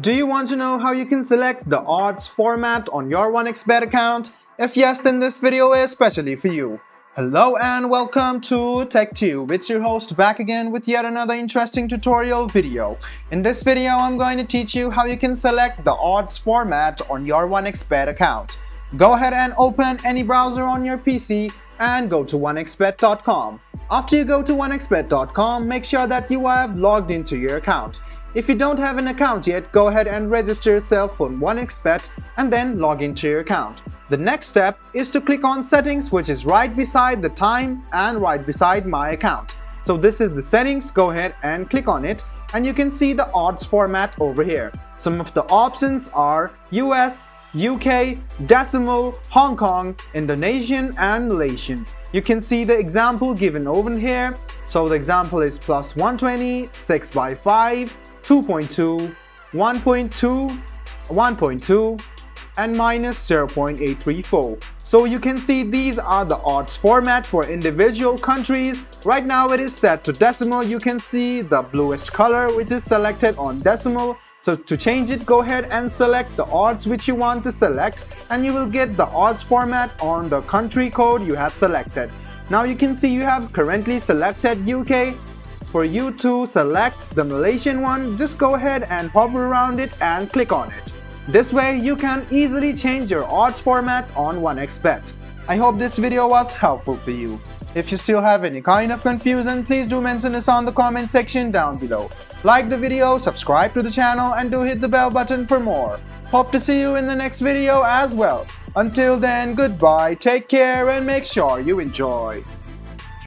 Do you want to know how you can select the odds format on your 1xBet account? If yes, then this video is specially for you. Hello and welcome to TechTube. It's your host back again with yet another interesting tutorial video. In this video, I'm going to teach you how you can select the odds format on your 1xBet account. Go ahead and open any browser on your PC and go to 1xbet.com. After you go to 1xbet.com, make sure that you have logged into your account. If you don't have an account yet, go ahead and register yourself on 1xBet and then log into your account. The next step is to click on settings, which is right beside the time and right beside my account. So this is the settings. Go ahead and click on it and you can see the odds format over here. Some of the options are US, UK, Decimal, Hong Kong, Indonesian and Malaysian. You can see the example given over here. So the example is plus 120, 6 by 5, 2.2, 1.2, 1.2 and minus 0.834. So you can see these are the odds format for individual countries. Right now it is set to decimal. You can see the bluish color which is selected on decimal. So to change it, go ahead and select the odds which you want to select and you will get the odds format on the country code you have selected. Now you can see you have currently selected UK. For you to select the Malaysian one, just go ahead and hover around it and click on it. This way you can easily change your odds format on 1xBet. I hope this video was helpful for you. If you still have any kind of confusion, please do mention us on the comment section down below. Like the video, subscribe to the channel and do hit the bell button for more. Hope to see you in the next video as well. Until then, goodbye, take care and make sure you enjoy.